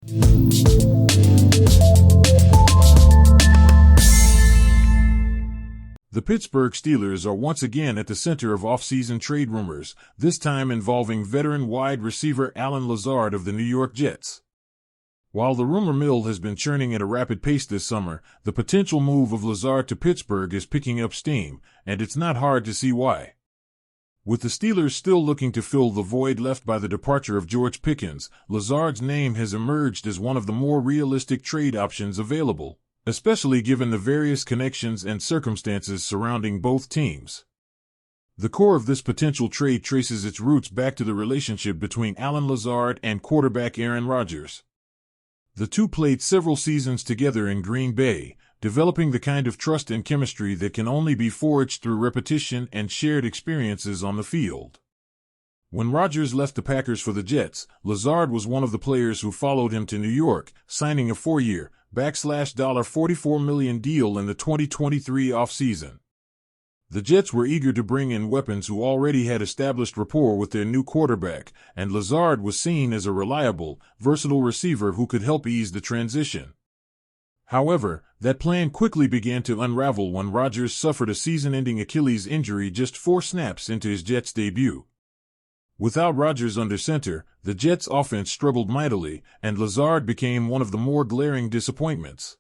The Pittsburgh Steelers are once again at the center of off-season trade rumors, this time involving veteran wide receiver Allen Lazard of the New York Jets. While the rumor mill has been churning at a rapid pace this summer, the potential move of Lazard to Pittsburgh is picking up steam, and it's not hard to see why. With the Steelers still looking to fill the void left by the departure of George Pickens, Lazard's name has emerged as one of the more realistic trade options available, especially given the various connections and circumstances surrounding both teams. The core of this potential trade traces its roots back to the relationship between Allen Lazard and quarterback Aaron Rodgers. The two played several seasons together in Green Bay, developing the kind of trust and chemistry that can only be forged through repetition and shared experiences on the field. When Rodgers left the Packers for the Jets, Lazard was one of the players who followed him to New York, signing a 4-year, $44 million deal in the 2023 offseason. The Jets were eager to bring in weapons who already had established rapport with their new quarterback, and Lazard was seen as a reliable, versatile receiver who could help ease the transition. However, that plan quickly began to unravel when Rodgers suffered a season-ending Achilles injury just 4 snaps into his Jets debut. Without Rodgers under center, the Jets' offense struggled mightily, and Lazard became one of the more glaring disappointments.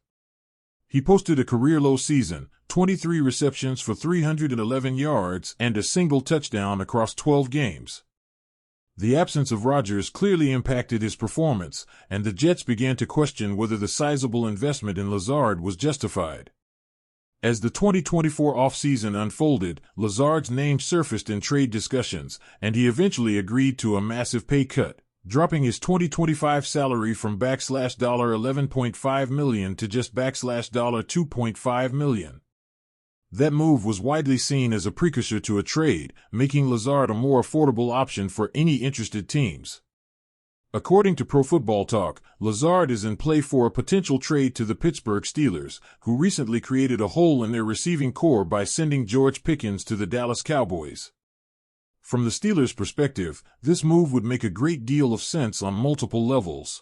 He posted a career-low season, 23 receptions for 311 yards and a single touchdown across 12 games. The absence of Rodgers clearly impacted his performance, and the Jets began to question whether the sizable investment in Lazard was justified. As the 2024 offseason unfolded, Lazard's name surfaced in trade discussions, and he eventually agreed to a massive pay cut, dropping his 2025 salary from $11.5 million to just $2.5 million. That move was widely seen as a precursor to a trade, making Lazard a more affordable option for any interested teams. According to Pro Football Talk, Lazard is in play for a potential trade to the Pittsburgh Steelers, who recently created a hole in their receiving core by sending George Pickens to the Dallas Cowboys. From the Steelers' perspective, this move would make a great deal of sense on multiple levels.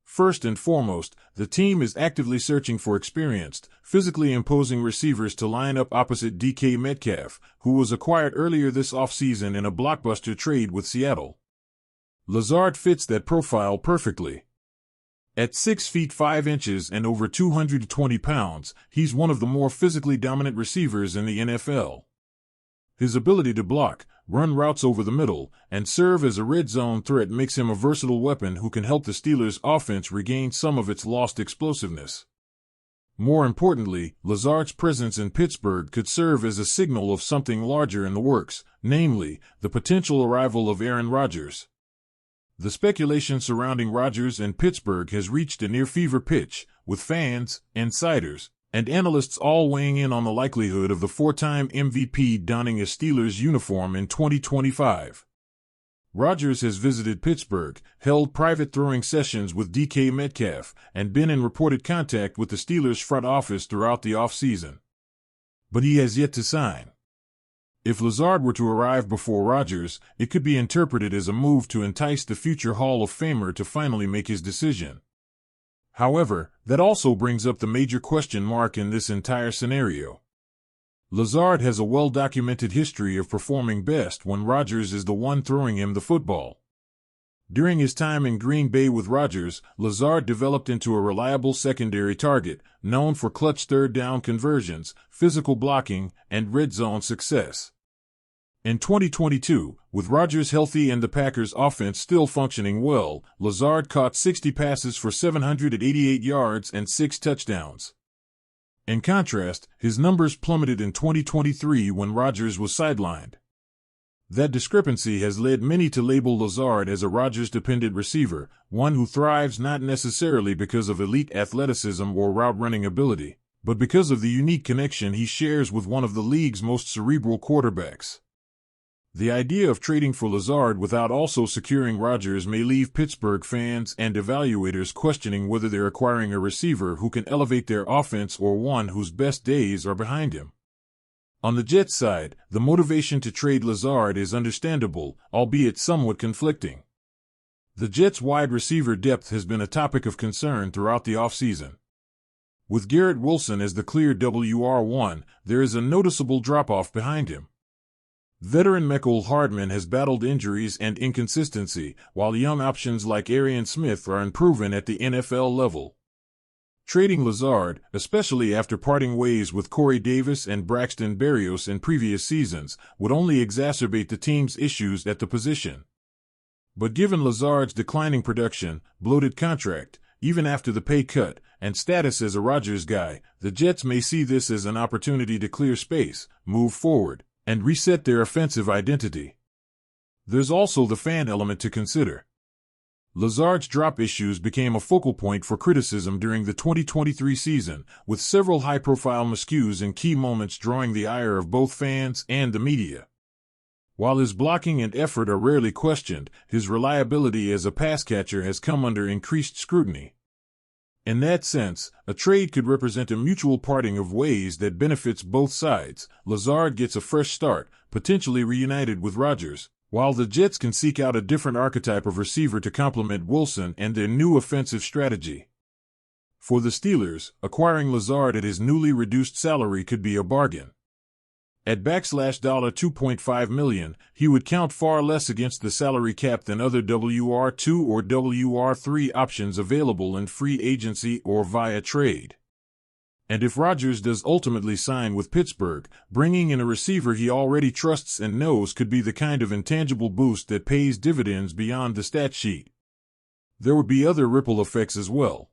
First and foremost, the team is actively searching for experienced, physically imposing receivers to line up opposite DK Metcalf, who was acquired earlier this offseason in a blockbuster trade with Seattle. Lazard fits that profile perfectly. At 6 feet 5 inches and over 220 pounds, he's one of the more physically dominant receivers in the NFL. His ability to block, run routes over the middle, and serve as a red zone threat makes him a versatile weapon who can help the Steelers' offense regain some of its lost explosiveness. More importantly, Lazard's presence in Pittsburgh could serve as a signal of something larger in the works, namely, the potential arrival of Aaron Rodgers. The speculation surrounding Rodgers and Pittsburgh has reached a near-fever pitch, with fans, insiders, and analysts all weighing in on the likelihood of the 4-time MVP donning a Steelers uniform in 2025. Rodgers has visited Pittsburgh, held private throwing sessions with DK Metcalf, and been in reported contact with the Steelers front office throughout the offseason. But he has yet to sign. If Lazard were to arrive before Rodgers, it could be interpreted as a move to entice the future Hall of Famer to finally make his decision. However, that also brings up the major question mark in this entire scenario. Lazard has a well-documented history of performing best when Rodgers is the one throwing him the football. During his time in Green Bay with Rodgers, Lazard developed into a reliable secondary target, known for clutch third-down conversions, physical blocking, and red zone success. In 2022, with Rodgers healthy and the Packers' offense still functioning well, Lazard caught 60 passes for 788 yards and 6 touchdowns. In contrast, his numbers plummeted in 2023 when Rodgers was sidelined. That discrepancy has led many to label Lazard as a Rodgers-dependent receiver, one who thrives not necessarily because of elite athleticism or route-running ability, but because of the unique connection he shares with one of the league's most cerebral quarterbacks. The idea of trading for Lazard without also securing Rodgers may leave Pittsburgh fans and evaluators questioning whether they're acquiring a receiver who can elevate their offense or one whose best days are behind him. On the Jets side, the motivation to trade Lazard is understandable, albeit somewhat conflicting. The Jets' wide receiver depth has been a topic of concern throughout the offseason. With Garrett Wilson as the clear WR1, there is a noticeable drop-off behind him. Veteran Mecole Hardman has battled injuries and inconsistency, while young options like Arian Smith are unproven at the NFL level. Trading Lazard, especially after parting ways with Corey Davis and Braxton Berrios in previous seasons, would only exacerbate the team's issues at the position. But given Lazard's declining production, bloated contract, even after the pay cut, and status as a Rodgers guy, the Jets may see this as an opportunity to clear space, move forward, and reset their offensive identity. There's also the fan element to consider. Lazard's drop issues became a focal point for criticism during the 2023 season, with several high-profile miscues in key moments drawing the ire of both fans and the media. While his blocking and effort are rarely questioned, his reliability as a pass catcher has come under increased scrutiny. In that sense, a trade could represent a mutual parting of ways that benefits both sides. Lazard gets a fresh start, potentially reunited with Rodgers, while the Jets can seek out a different archetype of receiver to complement Wilson and their new offensive strategy. For the Steelers, acquiring Lazard at his newly reduced salary could be a bargain. At $2.5 million, he would count far less against the salary cap than other WR2 or WR3 options available in free agency or via trade. And if Rodgers does ultimately sign with Pittsburgh, bringing in a receiver he already trusts and knows could be the kind of intangible boost that pays dividends beyond the stat sheet. There would be other ripple effects as well.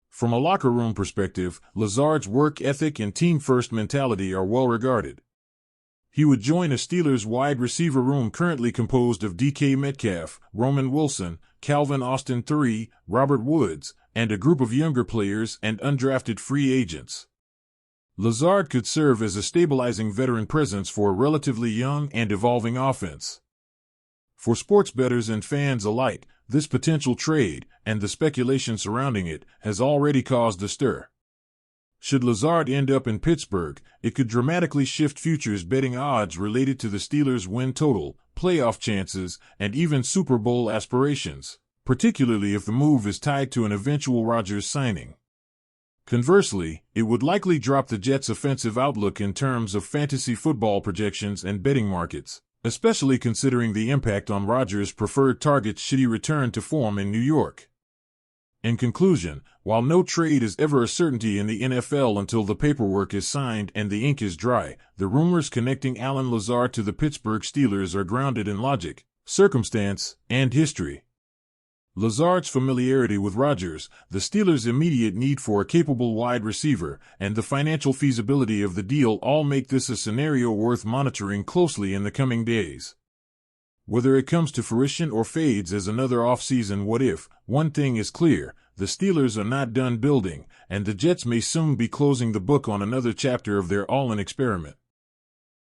From a locker room perspective, Lazard's work ethic and team-first mentality are well regarded. He would join a Steelers wide receiver room currently composed of DK Metcalf, Roman Wilson, Calvin Austin III, Robert Woods, and a group of younger players and undrafted free agents. Lazard could serve as a stabilizing veteran presence for a relatively young and evolving offense. For sports bettors and fans alike, this potential trade, and the speculation surrounding it, has already caused a stir. Should Lazard end up in Pittsburgh, it could dramatically shift futures betting odds related to the Steelers' win total, playoff chances, and even Super Bowl aspirations, particularly if the move is tied to an eventual Rodgers signing. Conversely, it would likely drop the Jets' offensive outlook in terms of fantasy football projections and betting markets, especially considering the impact on Rodgers' preferred targets should he return to form in New York. In conclusion, while no trade is ever a certainty in the NFL until the paperwork is signed and the ink is dry, the rumors connecting Allen Lazard to the Pittsburgh Steelers are grounded in logic, circumstance, and history. Lazard's familiarity with Rodgers, the Steelers' immediate need for a capable wide receiver, and the financial feasibility of the deal all make this a scenario worth monitoring closely in the coming days. Whether it comes to fruition or fades as another off-season what-if, one thing is clear: the Steelers are not done building, and the Jets may soon be closing the book on another chapter of their all-in experiment.